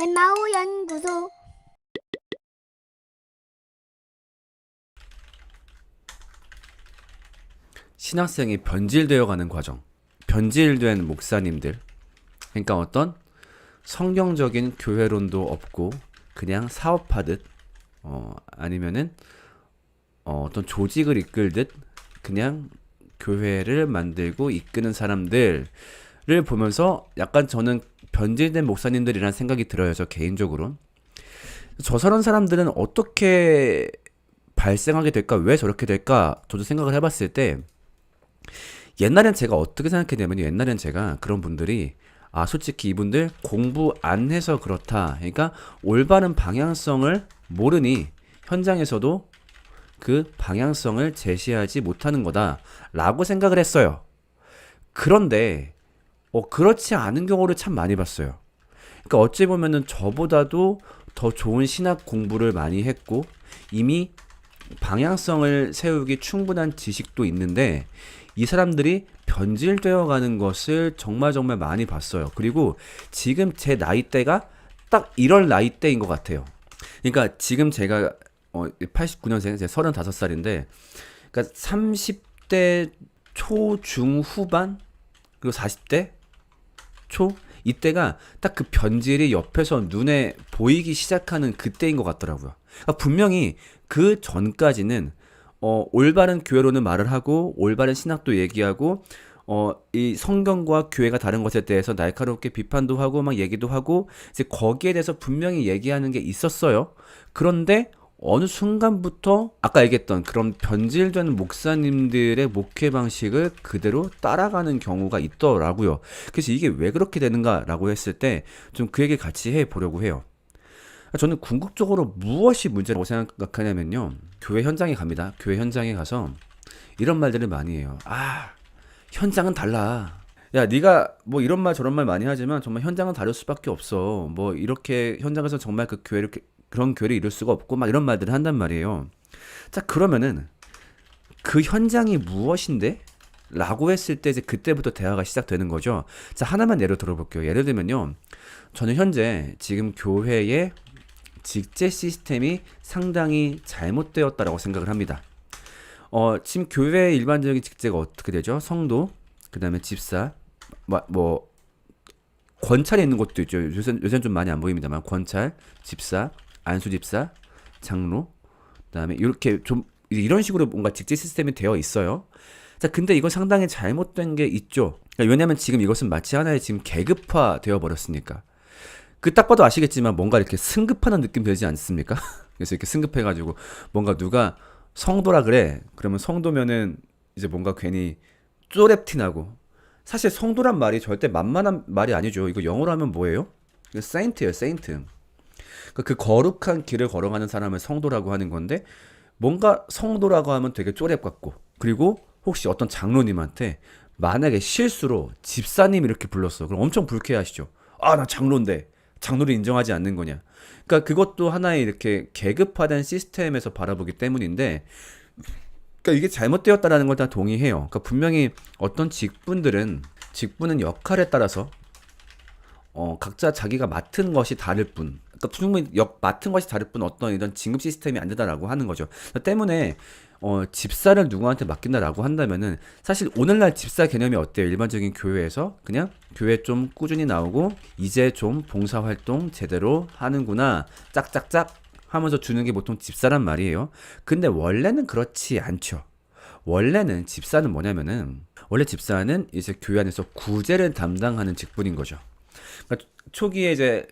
엠마오 연구소. 신학생이 변질되어 가는 과정. 변질된 목사님들. 그러니까 어떤 성경적인 교회론도 없고 그냥 사업하듯 아니면은 어떤 조직을 이끌듯 그냥 교회를 만들고 이끄는 사람들을 보면서 약간 저는 변질된 목사님들이라는 생각이 들어요. 저 개인적으로. 저런 사람들은 어떻게 발생하게 될까? 왜 저렇게 될까? 저도 생각을 해봤을 때 옛날엔 제가 어떻게 생각했냐면 옛날엔 제가 그런 분들이 솔직히 이분들 공부 안 해서 그렇다. 그러니까 올바른 방향성을 모르니 현장에서도 그 방향성을 제시하지 못하는 거다라고 생각을 했어요. 그런데 그렇지 않은 경우를 참 많이 봤어요. 그러니까 어찌 보면은 저보다도 더 좋은 신학 공부를 많이 했고 이미 방향성을 세우기 충분한 지식도 있는데 이 사람들이 변질되어 가는 것을 정말 정말 많이 봤어요. 그리고 지금 제 나이대가 딱 이럴 나이대인 것 같아요. 그러니까 지금 제가 89년생, 제가 35살인데 그러니까 30대 초, 중, 후반 그리고 40대 초 이때가 딱 그 변질이 옆에서 눈에 보이기 시작하는 그때인 것 같더라고요. 그러니까 분명히 그 전까지는 올바른 교회로는 말을 하고 올바른 신학도 얘기하고 이 성경과 교회가 다른 것에 대해서 날카롭게 비판도 하고 막 얘기도 하고 이제 거기에 대해서 분명히 얘기하는 게 있었어요. 그런데 어느 순간부터 아까 얘기했던 그런 변질된 목사님들의 목회 방식을 그대로 따라가는 경우가 있더라고요. 그래서 이게 왜 그렇게 되는가라고 했을 때 좀 그 얘기 같이 해보려고 해요. 저는 궁극적으로 무엇이 문제라고 생각하냐면요. 교회 현장에 갑니다. 교회 현장에 가서 이런 말들을 많이 해요. 현장은 달라. 야, 네가 뭐 이런 말 저런 말 많이 하지만 정말 현장은 다를 수밖에 없어. 뭐 이렇게 현장에서 정말 그 교회를 그런 교회를 이룰 수가 없고 막 이런 말들을 한단 말이에요. 자, 그러면은 그 현장이 무엇인데? 라고 했을 때 이제 그때부터 대화가 시작되는 거죠. 자, 하나만 예로 들어볼게요. 예를 들면요. 저는 현재 지금 교회의 직제 시스템이 상당히 잘못되었다라고 생각을 합니다. 지금 교회의 일반적인 직제가 어떻게 되죠? 성도, 그 다음에 집사, 뭐 권찰이 있는 것도 있죠. 요새는 좀 많이 안 보입니다만 권찰, 집사, 안수집사, 장로, 그다음에 이렇게 좀 이런 식으로 뭔가 직제 시스템이 되어 있어요. 자, 근데 이건 상당히 잘못된 게 있죠. 그러니까 왜냐하면 지금 이것은 마치 하나의 지금 계급화 되어 버렸으니까. 그 딱 봐도 아시겠지만 뭔가 이렇게 승급하는 느낌 들지 않습니까? 그래서 이렇게 승급해가지고 뭔가 누가 성도라 그래. 그러면 성도면은 이제 뭔가 괜히 쪼렙티 나고. 사실 성도란 말이 절대 만만한 말이 아니죠. 이거 영어로 하면 뭐예요? 이거 세인트예요, 세인트. 그 거룩한 길을 걸어가는 사람을 성도라고 하는 건데 뭔가 성도라고 하면 되게 쪼렙 같고 그리고 혹시 어떤 장로님한테 만약에 실수로 집사님 이렇게 불렀어. 그럼 엄청 불쾌하시죠. 나 장로인데 장로를 인정하지 않는 거냐. 그러니까 그것도 하나의 이렇게 계급화된 시스템에서 바라보기 때문인데 그러니까 이게 잘못되었다라는 걸 다 동의해요. 그러니까 분명히 어떤 직분은 역할에 따라서 각자 자기가 맡은 것이 다를 뿐. 그러니까 충분히 맡은 것이 다를 뿐 어떤 이런 진급 시스템이 안 된다라고 하는 거죠. 때문에 집사를 누구한테 맡긴다라고 한다면은 사실 오늘날 집사 개념이 어때요? 일반적인 교회에서 그냥 교회 좀 꾸준히 나오고 이제 좀 봉사활동 제대로 하는구나 짝짝짝 하면서 주는 게 보통 집사란 말이에요. 근데 원래는 그렇지 않죠. 원래는 집사는 뭐냐면은 원래 집사는 이제 교회 안에서 구제를 담당하는 직분인 거죠. 그러니까 초기에 이제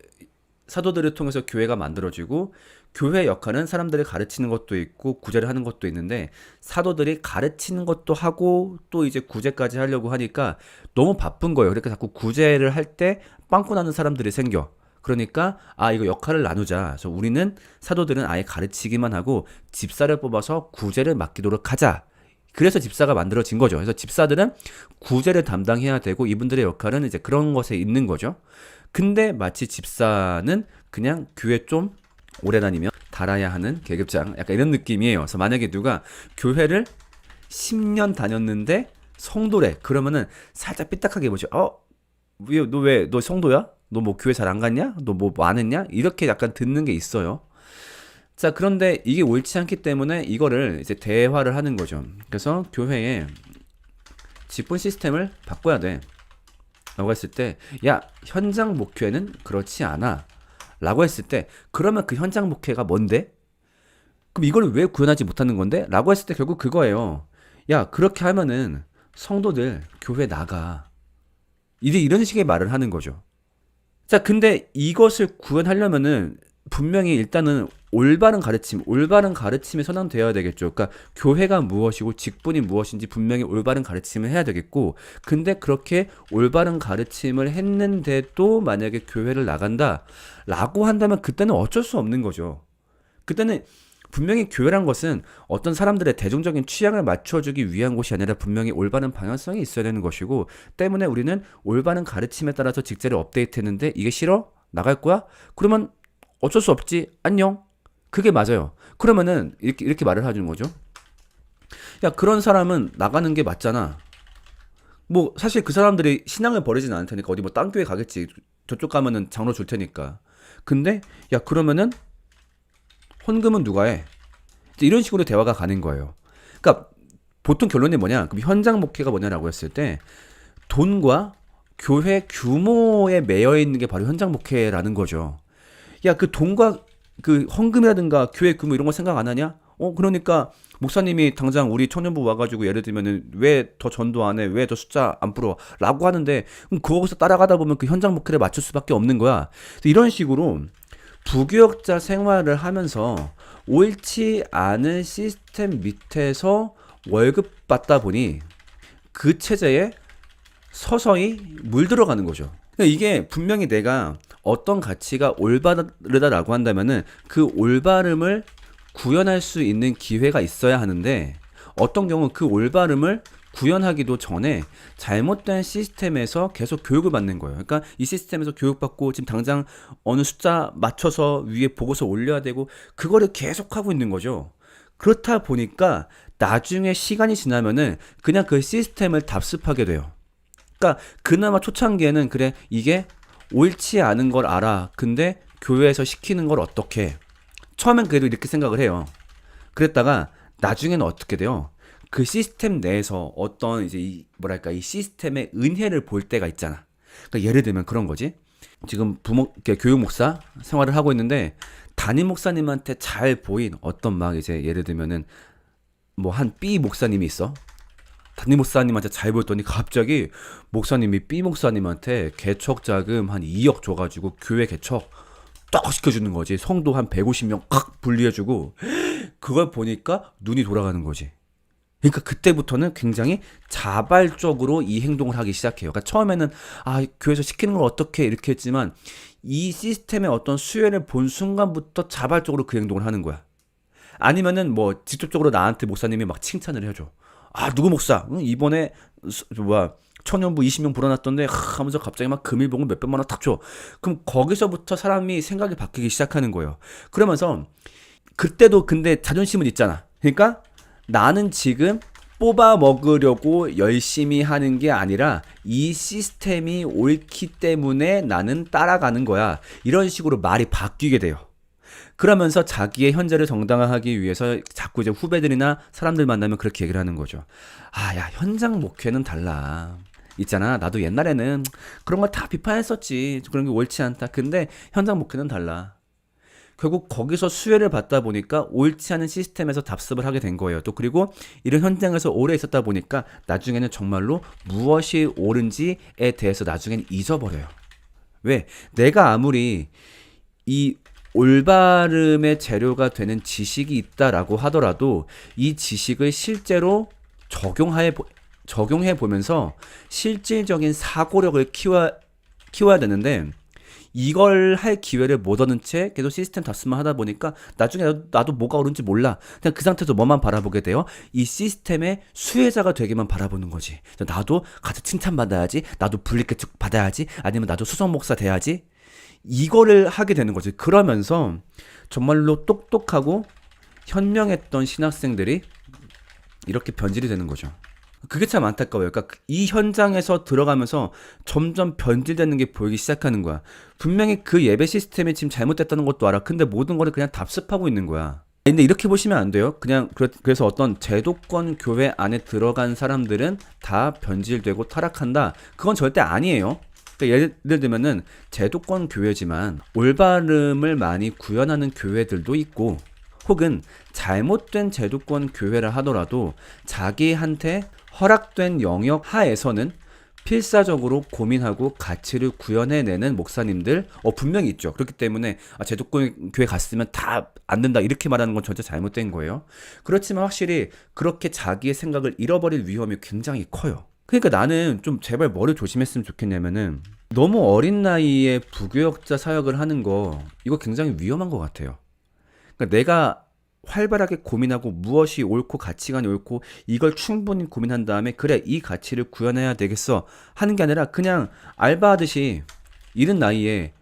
사도들을 통해서 교회가 만들어지고 교회 역할은 사람들을 가르치는 것도 있고 구제를 하는 것도 있는데 사도들이 가르치는 것도 하고 또 이제 구제까지 하려고 하니까 너무 바쁜 거예요. 그러니까 자꾸 구제를 할 때 빵꾸 나는 사람들이 생겨. 그러니까 이거 역할을 나누자. 그래서 우리는 사도들은 아예 가르치기만 하고 집사를 뽑아서 구제를 맡기도록 하자. 그래서 집사가 만들어진 거죠. 그래서 집사들은 구제를 담당해야 되고 이분들의 역할은 이제 그런 것에 있는 거죠. 근데 마치 집사는 그냥 교회 좀 오래 다니면 달아야 하는 계급장 약간 이런 느낌이에요. 그래서 만약에 누가 교회를 10년 다녔는데 성도래 그러면은 살짝 삐딱하게 보죠. 너 성도야? 너 뭐 교회 잘 안 갔냐? 너 뭐 안 했냐? 이렇게 약간 듣는 게 있어요. 자, 그런데 이게 옳지 않기 때문에 이거를 이제 대화를 하는 거죠. 그래서 교회에 직분 시스템을 바꿔야 돼. 라고 했을 때, 야, 현장 목회는 그렇지 않아. 라고 했을 때, 그러면 그 현장 목회가 뭔데? 그럼 이걸 왜 구현하지 못하는 건데? 라고 했을 때 결국 그거예요. 야, 그렇게 하면은 성도들 교회 나가. 이제 이런 식의 말을 하는 거죠. 자, 근데 이것을 구현하려면은 분명히 일단은 올바른 가르침이 선언되어야 되겠죠. 그러니까 교회가 무엇이고 직분이 무엇인지 분명히 올바른 가르침을 해야 되겠고, 근데 그렇게 올바른 가르침을 했는데도 만약에 교회를 나간다라고 한다면 그때는 어쩔 수 없는 거죠. 그때는 분명히 교회란 것은 어떤 사람들의 대중적인 취향을 맞춰주기 위한 곳이 아니라 분명히 올바른 방향성이 있어야 되는 것이고, 때문에 우리는 올바른 가르침에 따라서 직제를 업데이트했는데 이게 싫어? 나갈 거야? 그러면 어쩔 수 없지. 안녕. 그게 맞아요. 그러면은 이렇게 말을 해주는 거죠. 야, 그런 사람은 나가는 게 맞잖아. 뭐 사실 그 사람들이 신앙을 버리진 않을 테니까 어디 뭐 딴 교회 가겠지. 저쪽 가면은 장로 줄 테니까. 근데 야, 그러면은 헌금은 누가 해? 이런 식으로 대화가 가는 거예요. 그러니까 보통 결론이 뭐냐? 그럼 현장 목회가 뭐냐라고 했을 때 돈과 교회 규모에 매여 있는 게 바로 현장 목회라는 거죠. 야, 그 돈과 그 헌금이라든가 교회 규모 이런 거 생각 안 하냐? 그러니까 목사님이 당장 우리 청년부 와가지고 예를 들면은 왜 더 전도 안 해? 왜 더 숫자 안 풀어? 라고 하는데, 그럼 거기서 따라가다 보면 그 현장 목회를 맞출 수밖에 없는 거야. 이런 식으로 부교역자 생활을 하면서 옳지 않은 시스템 밑에서 월급 받다 보니 그 체제에 서서히 물들어가는 거죠. 그러니까 이게 분명히 내가 어떤 가치가 올바르다라고 한다면은 그 올바름을 구현할 수 있는 기회가 있어야 하는데, 어떤 경우 그 올바름을 구현하기도 전에 잘못된 시스템에서 계속 교육을 받는 거예요. 그러니까 이 시스템에서 교육받고 지금 당장 어느 숫자 맞춰서 위에 보고서 올려야 되고 그거를 계속 하고 있는 거죠. 그렇다 보니까 나중에 시간이 지나면은 그냥 그 시스템을 답습하게 돼요. 그러니까 그나마 초창기에는 그래, 이게 옳지 않은 걸 알아. 근데 교회에서 시키는 걸 어떻게? 처음엔 그래도 이렇게 생각을 해요. 그랬다가 나중에는 어떻게 돼요? 그 시스템 내에서 어떤 이제 이 시스템의 은혜를 볼 때가 있잖아. 그러니까 예를 들면 그런 거지. 지금 교육 목사 생활을 하고 있는데 담임 목사님한테 잘 보인 어떤 막 이제 예를 들면은 뭐 한 B 목사님이 있어. 담임 목사님한테 잘 보였더니 갑자기 목사님이 B 목사님한테 개척 자금 한 2억 줘가지고 교회 개척 딱 시켜주는 거지. 성도 한 150명 칵 분리해주고, 그걸 보니까 눈이 돌아가는 거지. 그러니까 그때부터는 굉장히 자발적으로 이 행동을 하기 시작해요. 그러니까 처음에는 교회에서 시키는 걸 어떻게 이렇게 했지만 이 시스템의 어떤 수혜를 본 순간부터 자발적으로 그 행동을 하는 거야. 아니면은 뭐 직접적으로 나한테 목사님이 막 칭찬을 해줘. 누구 목사? 이번에 청년부 20명 불어났던데 하면서 갑자기 막 금일봉을 몇백만 원 탁 줘. 그럼 거기서부터 사람이 생각이 바뀌기 시작하는 거예요. 그러면서 그때도 근데 자존심은 있잖아. 그러니까 나는 지금 뽑아 먹으려고 열심히 하는 게 아니라 이 시스템이 옳기 때문에 나는 따라가는 거야. 이런 식으로 말이 바뀌게 돼요. 그러면서 자기의 현재를 정당화하기 위해서 자꾸 이제 후배들이나 사람들 만나면 그렇게 얘기를 하는 거죠. 야, 현장 목회는 달라. 있잖아, 나도 옛날에는 그런 걸 다 비판했었지. 그런 게 옳지 않다. 근데 현장 목회는 달라. 결국 거기서 수혜를 받다 보니까 옳지 않은 시스템에서 답습을 하게 된 거예요. 또 그리고 이런 현장에서 오래 있었다 보니까 나중에는 정말로 무엇이 옳은지에 대해서 나중에는 잊어버려요. 왜? 내가 아무리 이 올바름의 재료가 되는 지식이 있다라고 하더라도 이 지식을 실제로 적용해 보면서 실질적인 사고력을 키워야 되는데, 이걸 할 기회를 못 얻은 채 계속 시스템 답습만 하다 보니까 나중에 나도 뭐가 옳은지 몰라. 그냥 그 상태에서 뭐만 바라보게 돼요? 이 시스템의 수혜자가 되기만 바라보는 거지. 나도 같이 칭찬받아야지. 나도 분리개척 받아야지. 아니면 나도 수석목사 돼야지. 이거를 하게 되는 거지. 그러면서 정말로 똑똑하고 현명했던 신학생들이 이렇게 변질이 되는 거죠. 그게 참 안타까워요. 그러니까 이 현장에서 들어가면서 점점 변질되는 게 보이기 시작하는 거야. 분명히 그 예배 시스템이 지금 잘못됐다는 것도 알아. 근데 모든 거를 그냥 답습하고 있는 거야. 근데 이렇게 보시면 안 돼요. 그냥 그래서 어떤 제도권 교회 안에 들어간 사람들은 다 변질되고 타락한다. 그건 절대 아니에요. 그러니까 예를 들면은 제도권 교회지만 올바름을 많이 구현하는 교회들도 있고, 혹은 잘못된 제도권 교회라 하더라도 자기한테 허락된 영역 하에서는 필사적으로 고민하고 가치를 구현해내는 목사님들 분명히 있죠. 그렇기 때문에 제도권 교회 갔으면 다 안 된다 이렇게 말하는 건 전혀 잘못된 거예요. 그렇지만 확실히 그렇게 자기의 생각을 잃어버릴 위험이 굉장히 커요. 그러니까 나는 좀 제발 뭐를 조심했으면 좋겠냐면은, 너무 어린 나이에 부교역자 사역을 하는 거 이거 굉장히 위험한 것 같아요. 그러니까 내가 활발하게 고민하고 무엇이 옳고 가치관이 옳고 이걸 충분히 고민한 다음에 그래 이 가치를 구현해야 되겠어 하는 게 아니라 그냥 알바하듯이 이른 나이에,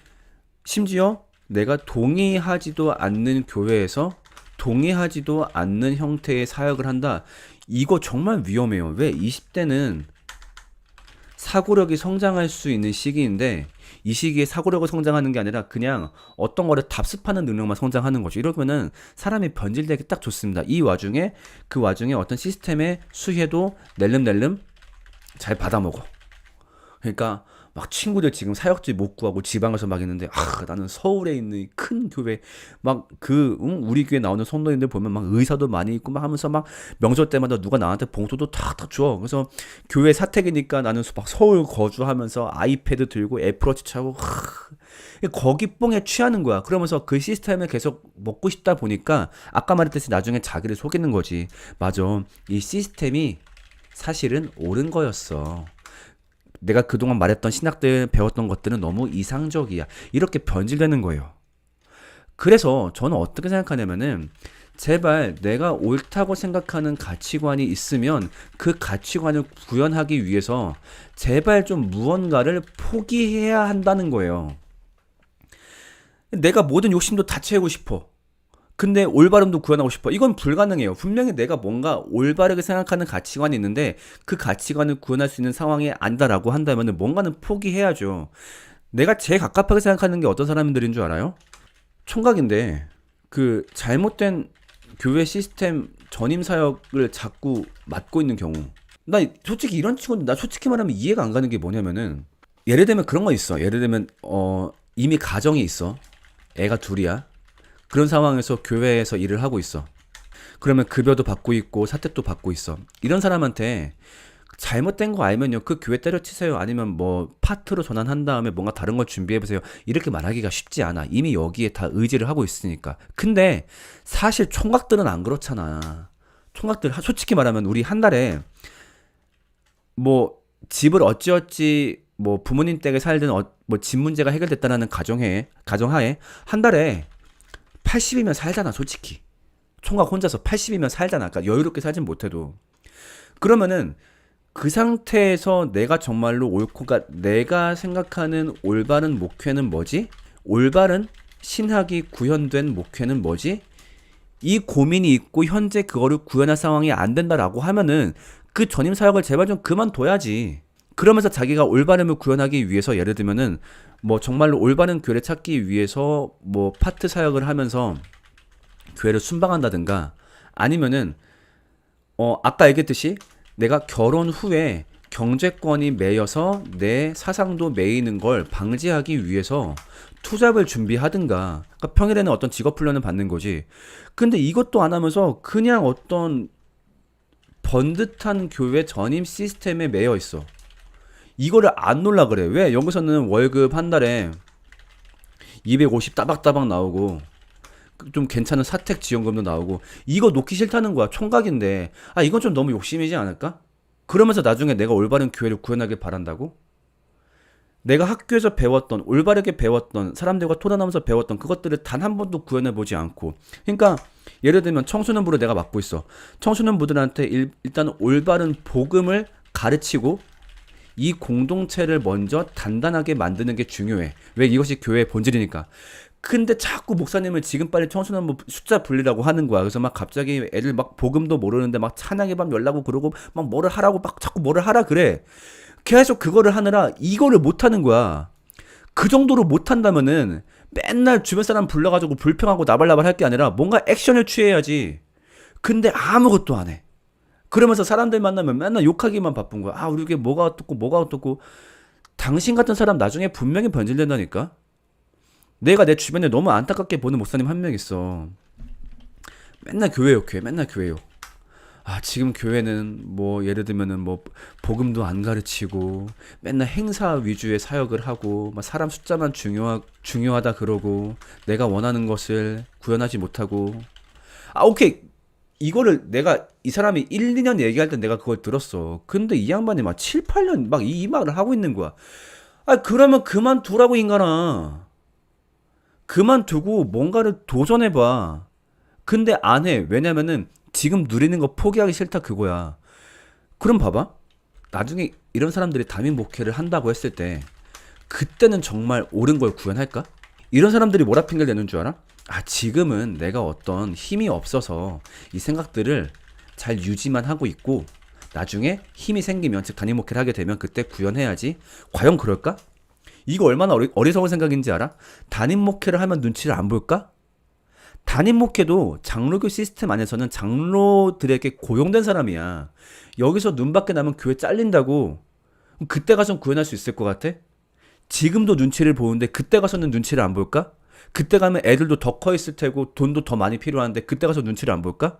심지어 내가 동의하지도 않는 교회에서 동의하지도 않는 형태의 사역을 한다. 이거 정말 위험해요. 왜? 20대는 사고력이 성장할 수 있는 시기인데 이 시기에 사고력을 성장하는 게 아니라 그냥 어떤 거를 답습하는 능력만 성장하는 거죠. 이러면은 사람이 변질되기 딱 좋습니다. 그 와중에 어떤 시스템의 수혜도 낼름낼름 잘 받아먹어. 그러니까 막 친구들 지금 사역지 못 구하고 지방에서 막 있는데, 나는 서울에 있는 큰 교회 막 우리 교회 나오는 성도님들 보면 막 의사도 많이 있고 막 하면서 막 명절 때마다 누가 나한테 봉투도 탁탁 줘. 그래서 교회 사택이니까 나는 막 서울 거주하면서 아이패드 들고 애플워치 차고 거기 뽕에 취하는 거야. 그러면서 그 시스템을 계속 먹고 싶다 보니까 아까 말했듯이 나중에 자기를 속이는 거지. 맞아, 이 시스템이 사실은 옳은 거였어. 내가 그동안 말했던 신학들 배웠던 것들은 너무 이상적이야. 이렇게 변질되는 거예요. 그래서 저는 어떻게 생각하냐면은, 제발 내가 옳다고 생각하는 가치관이 있으면 그 가치관을 구현하기 위해서 제발 좀 무언가를 포기해야 한다는 거예요. 내가 모든 욕심도 다 채우고 싶어. 근데 올바름도 구현하고 싶어. 이건 불가능해요. 분명히 내가 뭔가 올바르게 생각하는 가치관이 있는데 그 가치관을 구현할 수 있는 상황에 안다라고 한다면 뭔가는 포기해야죠. 내가 제일 갑갑하게 생각하는 게 어떤 사람들인 줄 알아요? 총각인데 그 잘못된 교회 시스템 전임 사역을 자꾸 맡고 있는 경우. 나 솔직히 이런 친구들, 나 솔직히 말하면 이해가 안 가는 게 뭐냐면은, 예를 들면 그런 거 있어. 예를 들면 이미 가정이 있어. 애가 둘이야. 그런 상황에서 교회에서 일을 하고 있어. 그러면 급여도 받고 있고 사택도 받고 있어. 이런 사람한테 잘못된 거 알면요, 그 교회 때려치세요. 아니면 뭐 파트로 전환한 다음에 뭔가 다른 걸 준비해보세요. 이렇게 말하기가 쉽지 않아. 이미 여기에 다 의지를 하고 있으니까. 근데 사실 총각들은 안 그렇잖아. 총각들 솔직히 말하면 우리 한 달에 뭐 집을 어찌어찌 뭐 부모님 댁에 살든 뭐 집 문제가 해결됐다라는 가정하에 한 달에 80이면 살잖아, 솔직히. 총각 혼자서 80이면 살잖아. 그러니까 여유롭게 살진 못해도. 그러면은 그 상태에서 내가 정말로 옳고, 그러니까 내가 생각하는 올바른 목회는 뭐지? 올바른 신학이 구현된 목회는 뭐지? 이 고민이 있고 현재 그거를 구현할 상황이 안 된다라고 하면은 그 전임 사역을 제발 좀 그만둬야지. 그러면서 자기가 올바름을 구현하기 위해서, 예를 들면은 뭐 정말로 올바른 교회를 찾기 위해서 뭐 파트 사역을 하면서 교회를 순방한다든가, 아니면은 아까 얘기했듯이 내가 결혼 후에 경제권이 매여서 내 사상도 매이는 걸 방지하기 위해서 투잡을 준비하든가, 그러니까 평일에는 어떤 직업 훈련을 받는 거지. 근데 이것도 안 하면서 그냥 어떤 번듯한 교회 전임 시스템에 매여 있어. 이거를 안 놀라 그래. 왜? 여기서는 월급 한 달에 250 따박따박 나오고 좀 괜찮은 사택 지원금도 나오고, 이거 놓기 싫다는 거야. 총각인데. 이건 좀 너무 욕심이지 않을까? 그러면서 나중에 내가 올바른 교회를 구현하길 바란다고? 내가 학교에서 배웠던, 올바르게 배웠던, 사람들과 토론하면서 배웠던 그것들을 단 한 번도 구현해보지 않고. 그러니까 예를 들면 청소년부를 내가 맡고 있어. 청소년부들한테 일단 올바른 복음을 가르치고 이 공동체를 먼저 단단하게 만드는 게 중요해. 왜? 이것이 교회의 본질이니까. 근데 자꾸 목사님은 지금 빨리 청소년 뭐 숫자 불리라고 하는 거야. 그래서 막 갑자기 애들 막 복음도 모르는데 막 찬양의 밤 열라고 그러고 막 뭐를 하라고 막 자꾸 뭐를 하라 그래. 계속 그거를 하느라 이거를 못 하는 거야. 그 정도로 못 한다면은 맨날 주변 사람 불러가지고 불평하고 나발나발 할 게 아니라 뭔가 액션을 취해야지. 근데 아무것도 안 해. 그러면서 사람들 만나면 맨날 욕하기만 바쁜 거야. 아, 우리 게 뭐가 어떻고 뭐가 어떻고. 당신 같은 사람 나중에 분명히 변질된다니까. 내가 내 주변에 너무 안타깝게 보는 목사님 한 명 있어. 맨날 교회 욕해. 맨날 교회 욕. 아, 지금 교회는 뭐 예를 들면은 뭐 복음도 안 가르치고 맨날 행사 위주의 사역을 하고 막 사람 숫자만 중요하다 그러고 내가 원하는 것을 구현하지 못하고. 아, 오케이. 이거를 내가 이 사람이 1, 2년 얘기할 때 내가 그걸 들었어. 근데 이 양반이 막 7, 8년 막 이 말을 하고 있는 거야. 아, 그러면 그만두라고 인간아. 그만두고 뭔가를 도전해봐. 근데 안 해. 왜냐면은 지금 누리는 거 포기하기 싫다 그거야. 그럼 봐봐. 나중에 이런 사람들이 담임 목회를 한다고 했을 때 그때는 정말 옳은 걸 구현할까? 이런 사람들이 뭐라 핑계를 대는 줄 알아? 아, 지금은 내가 어떤 힘이 없어서 이 생각들을 잘 유지만 하고 있고 나중에 힘이 생기면, 즉 담임 목회를 하게 되면 그때 구현해야지. 과연 그럴까? 이거 얼마나 어리석은 생각인지 알아? 담임 목회를 하면 눈치를 안 볼까? 담임 목회도 장로교 시스템 안에서는 장로들에게 고용된 사람이야. 여기서 눈 밖에 나면 교회 잘린다고. 그럼 그때 가서 구현할 수 있을 것 같아? 지금도 눈치를 보는데 그때 가서는 눈치를 안 볼까? 그때 가면 애들도 더 커 있을 테고 돈도 더 많이 필요한데 그때 가서 눈치를 안 볼까?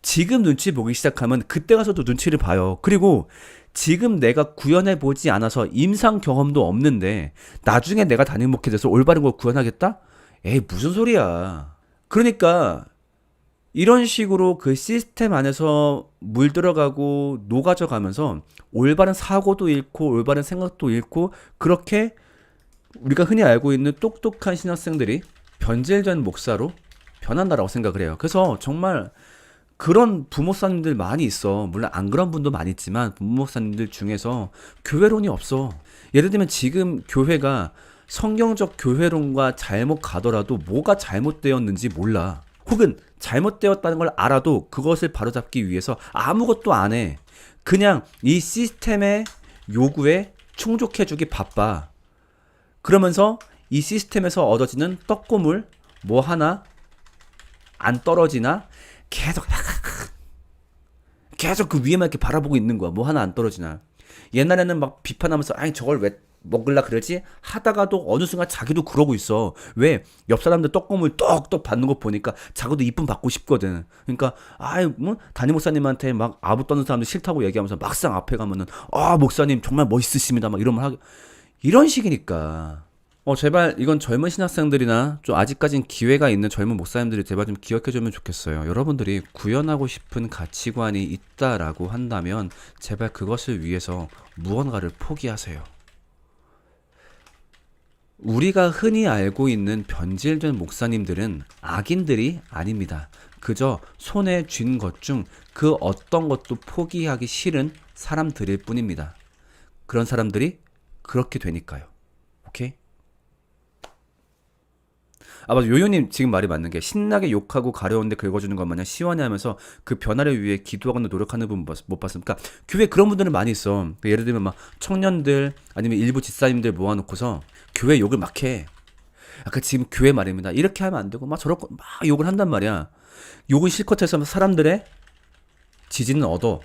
지금 눈치 보기 시작하면 그때 가서도 눈치를 봐요. 그리고 지금 내가 구현해 보지 않아서 임상 경험도 없는데 나중에 내가 담임 목회 돼서 올바른 걸 구현하겠다? 에이, 무슨 소리야. 그러니까 이런 식으로 그 시스템 안에서 물들어가고 녹아져 가면서 올바른 사고도 잃고 올바른 생각도 잃고 그렇게 우리가 흔히 알고 있는 똑똑한 신학생들이 변질된 목사로 변한다라고 생각을 해요. 그래서 정말 그런 부목사님들 많이 있어. 물론 안 그런 분도 많이 있지만 부목사님들 중에서 교회론이 없어. 예를 들면 지금 교회가 성경적 교회론과 잘못 가더라도 뭐가 잘못되었는지 몰라. 혹은 잘못되었다는 걸 알아도 그것을 바로잡기 위해서 아무것도 안 해. 그냥 이 시스템의 요구에 충족해주기 바빠. 그러면서 이 시스템에서 얻어지는 떡고물 뭐 하나 안 떨어지나 계속 그 위에만 이렇게 바라보고 있는 거야. 뭐 하나 안 떨어지나. 옛날에는 막 비판하면서 아니 저걸 왜 먹을라 그러지? 하다가도 어느 순간 자기도 그러고 있어. 왜? 옆 사람들 떡고물 떡떡 받는 거 보니까 자기도 이쁨 받고 싶거든. 그러니까 아이 뭐 담임 목사님한테 막 아부 떠는 사람들 싫다고 얘기하면서 막상 앞에 가면은 아 목사님 정말 멋있으십니다 막 이런 말 하게. 이런 식이니까. 제발 이건 젊은 신학생들이나 좀 아직까진 기회가 있는 젊은 목사님들이 제발 좀 기억해주면 좋겠어요. 여러분들이 구현하고 싶은 가치관이 있다라고 한다면 제발 그것을 위해서 무언가를 포기하세요. 우리가 흔히 알고 있는 변질된 목사님들은 악인들이 아닙니다. 그저 손에 쥔 것 중 그 어떤 것도 포기하기 싫은 사람들일 뿐입니다. 그런 사람들이 그렇게 되니까요. 오케이? 아, 맞아. 요요님 지금 말이 맞는 게 신나게 욕하고 가려운데 긁어주는 것 마냥 시원해 하면서 그 변화를 위해 기도하거나 노력하는 분 못 봤습니까? 교회 그런 분들은 많이 있어. 예를 들면 막 청년들 아니면 일부 집사님들 모아놓고서 교회 욕을 막 해. 아까 지금 교회 말입니다. 이렇게 하면 안 되고 막 저렇게 막 욕을 한단 말이야. 욕은 실컷 해서 사람들의 지지는 얻어.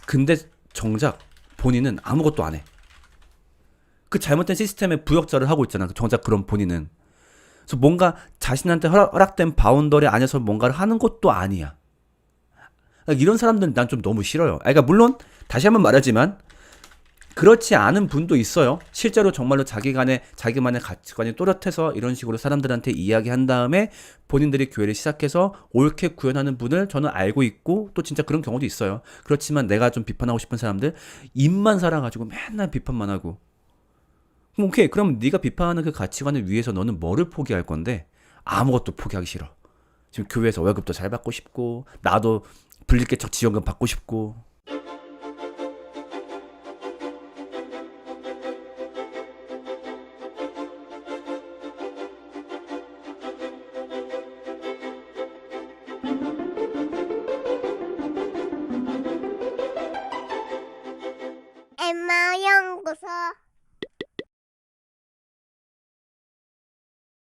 근데 정작 본인은 아무것도 안 해. 그 잘못된 시스템의 부역자를 하고 있잖아. 정작 그런 본인은. 그래서 뭔가 자신한테 허락된 바운더리 안에서 뭔가를 하는 것도 아니야. 이런 사람들은 난 좀 너무 싫어요. 그러니까 물론 다시 한번 말하지만 그렇지 않은 분도 있어요. 실제로 정말로 자기만의 가치관이 또렷해서 이런 식으로 사람들한테 이야기한 다음에 본인들이 교회를 시작해서 옳게 구현하는 분을 저는 알고 있고 또 진짜 그런 경우도 있어요. 그렇지만 내가 좀 비판하고 싶은 사람들 입만 살아가지고 맨날 비판만 하고 오케이. 그럼 네가 비판하는 그 가치관을 위해서 너는 뭐를 포기할 건데? 아무것도 포기하기 싫어. 지금 교회에서 월급도 잘 받고 싶고 나도 불리개척 지원금 받고 싶고